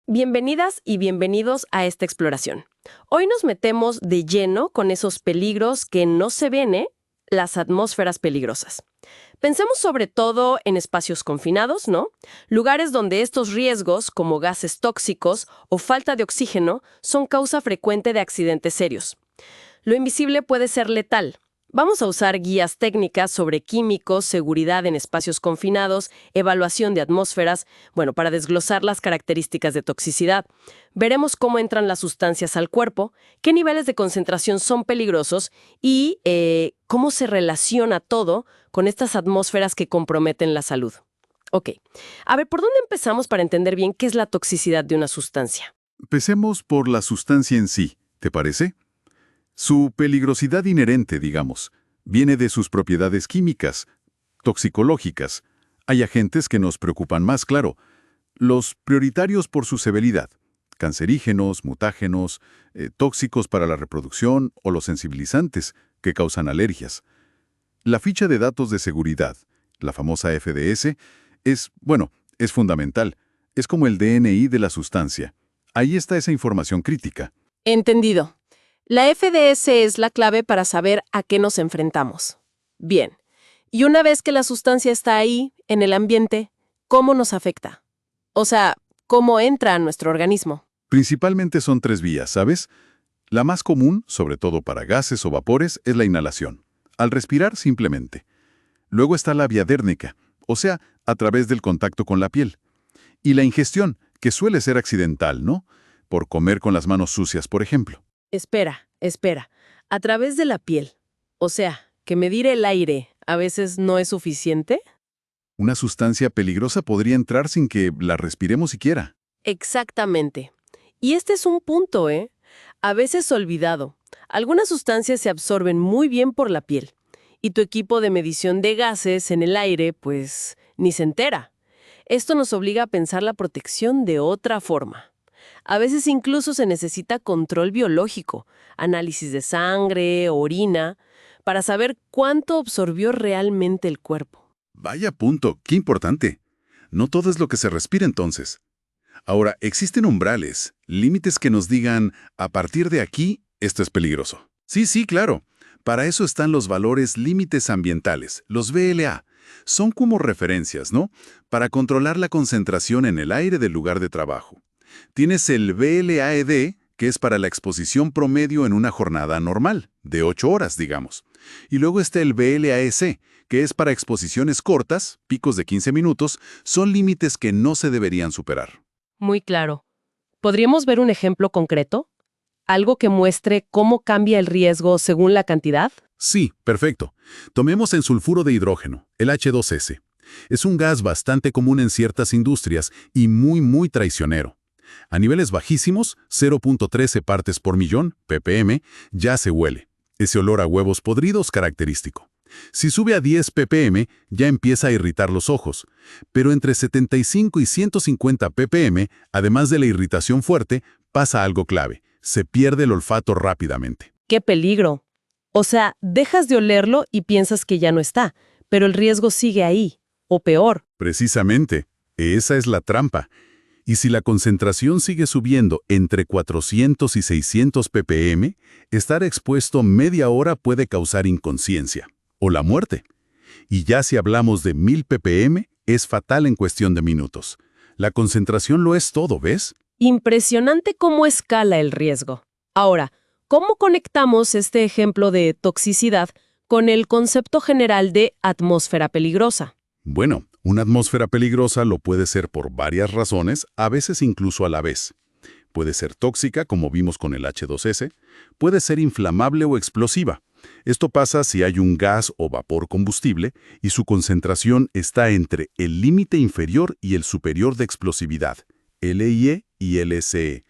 Bienvenidas y bienvenidos a esta exploración. Hoy nos metemos de lleno con esos peligros que no se ven, las atmósferas peligrosas. Pensemos sobre todo en espacios confinados, ¿no? Lugares donde estos riesgos, como gases tóxicos o falta de oxígeno, son causa frecuente de accidentes serios. Lo invisible puede ser letal. Vamos a usar guías técnicas sobre químicos, seguridad en espacios confinados, evaluación de atmósferas, para desglosar las características de toxicidad. Veremos cómo entran las sustancias al cuerpo, qué niveles de concentración son peligrosos y cómo se relaciona todo con estas atmósferas que comprometen la salud. Ok, a ver, ¿por dónde empezamos para entender bien qué es la toxicidad de una sustancia? Empecemos por la sustancia en sí, ¿te parece? Su peligrosidad inherente, digamos, viene de sus propiedades químicas, toxicológicas. Hay agentes que nos preocupan más, claro. Los prioritarios por su severidad, cancerígenos, mutágenos, tóxicos para la reproducción o los sensibilizantes que causan alergias. La ficha de datos de seguridad, la famosa FDS, es fundamental. Es como el DNI de la sustancia. Ahí está esa información crítica. Entendido. La FDS es la clave para saber a qué nos enfrentamos. Bien, y una vez que la sustancia está ahí, en el ambiente, ¿cómo nos afecta? O sea, ¿cómo entra a nuestro organismo? Principalmente son 3 vías, ¿sabes? La más común, sobre todo para gases o vapores, es la inhalación. Al respirar, simplemente. Luego está la vía dérmica, o sea, a través del contacto con la piel. Y la ingestión, que suele ser accidental, ¿no? Por comer con las manos sucias, por ejemplo. Espera. ¿A través de la piel? O sea, ¿que medir el aire a veces no es suficiente? Una sustancia peligrosa podría entrar sin que la respiremos siquiera. Exactamente. Y este es un punto, a veces olvidado. Algunas sustancias se absorben muy bien por la piel. Y tu equipo de medición de gases en el aire, pues, ni se entera. Esto nos obliga a pensar la protección de otra forma. A veces incluso se necesita control biológico, análisis de sangre, orina, para saber cuánto absorbió realmente el cuerpo. Vaya punto, qué importante. No todo es lo que se respira entonces. Ahora, existen umbrales, límites que nos digan, a partir de aquí, esto es peligroso. Sí, claro. Para eso están los valores límites ambientales, los VLA. Son como referencias, ¿no? Para controlar la concentración en el aire del lugar de trabajo. Tienes el VLAED, que es para la exposición promedio en una jornada normal, de 8 horas, digamos. Y luego está el VLAEC, que es para exposiciones cortas, picos de 15 minutos, son límites que no se deberían superar. Muy claro. ¿Podríamos ver un ejemplo concreto? ¿Algo que muestre cómo cambia el riesgo según la cantidad? Sí, perfecto. Tomemos el sulfuro de hidrógeno, el H2S. Es un gas bastante común en ciertas industrias y muy traicionero. A niveles bajísimos, 0.13 partes por millón, ppm, ya se huele. Ese olor a huevos podridos característico. Si sube a 10 ppm, ya empieza a irritar los ojos. Pero entre 75 y 150 ppm, además de la irritación fuerte, pasa algo clave. Se pierde el olfato rápidamente. ¡Qué peligro! O sea, dejas de olerlo y piensas que ya no está, pero el riesgo sigue ahí, o peor. Precisamente, esa es la trampa. Y si la concentración sigue subiendo entre 400 y 600 ppm, estar expuesto media hora puede causar inconsciencia o la muerte. Y ya si hablamos de 1000 ppm, es fatal en cuestión de minutos. La concentración lo es todo, ¿ves? Impresionante cómo escala el riesgo. Ahora, ¿cómo conectamos este ejemplo de toxicidad con el concepto general de atmósfera peligrosa? Bueno, una atmósfera peligrosa lo puede ser por varias razones, a veces incluso a la vez. Puede ser tóxica, como vimos con el H2S, puede ser inflamable o explosiva. Esto pasa si hay un gas o vapor combustible y su concentración está entre el límite inferior y el superior de explosividad, LIE y LSE.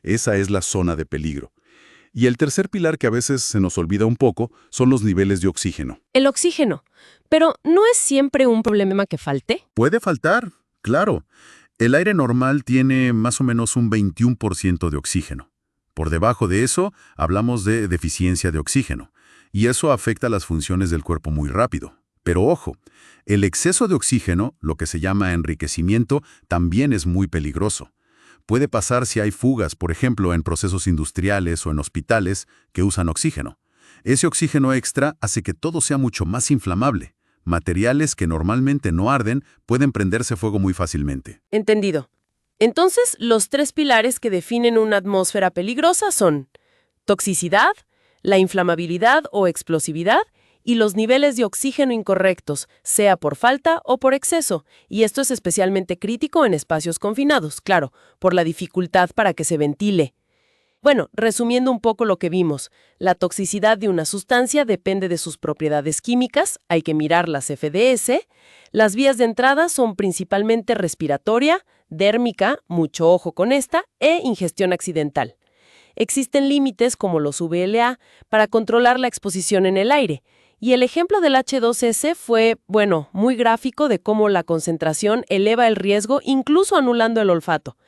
Esa es la zona de peligro. Y el tercer pilar que a veces se nos olvida un poco son los niveles de oxígeno. El oxígeno. Pero ¿no es siempre un problema que falte? Puede faltar, claro. El aire normal tiene más o menos un 21% de oxígeno. Por debajo de eso, hablamos de deficiencia de oxígeno. Y eso afecta las funciones del cuerpo muy rápido. Pero ojo, el exceso de oxígeno, lo que se llama enriquecimiento, también es muy peligroso. Puede pasar si hay fugas, por ejemplo, en procesos industriales o en hospitales que usan oxígeno. Ese oxígeno extra hace que todo sea mucho más inflamable. Materiales que normalmente no arden pueden prenderse fuego muy fácilmente. Entendido. Entonces, los tres pilares que definen una atmósfera peligrosa son toxicidad, la inflamabilidad o explosividad y los niveles de oxígeno incorrectos, sea por falta o por exceso, y esto es especialmente crítico en espacios confinados, claro, por la dificultad para que se ventile. Bueno, resumiendo un poco lo que vimos, la toxicidad de una sustancia depende de sus propiedades químicas, hay que mirar las FDS. Las vías de entrada son principalmente respiratoria, dérmica, mucho ojo con esta, e ingestión accidental. Existen límites como los VLA para controlar la exposición en el aire, y el ejemplo del H2S fue, bueno, muy gráfico de cómo la concentración eleva el riesgo incluso anulando el olfato.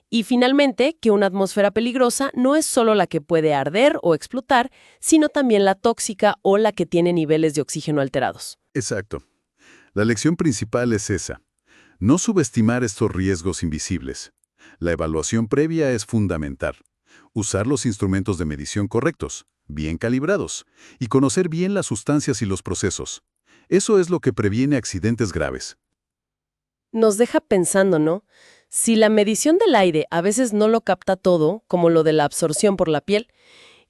Y finalmente, que una atmósfera peligrosa no es solo la que puede arder o explotar, sino también la tóxica o la que tiene niveles de oxígeno alterados. Exacto. La lección principal es esa. No subestimar estos riesgos invisibles. La evaluación previa es fundamental. Usar los instrumentos de medición correctos, bien calibrados, y conocer bien las sustancias y los procesos. Eso es lo que previene accidentes graves. Nos deja pensando, ¿no? Si la medición del aire a veces no lo capta todo, como lo de la absorción por la piel,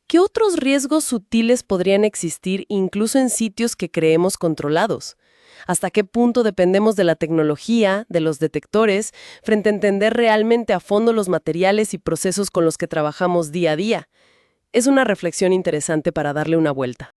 ¿qué otros riesgos sutiles podrían existir incluso en sitios que creemos controlados? ¿Hasta qué punto dependemos de la tecnología, de los detectores, frente a entender realmente a fondo los materiales y procesos con los que trabajamos día a día? Es una reflexión interesante para darle una vuelta.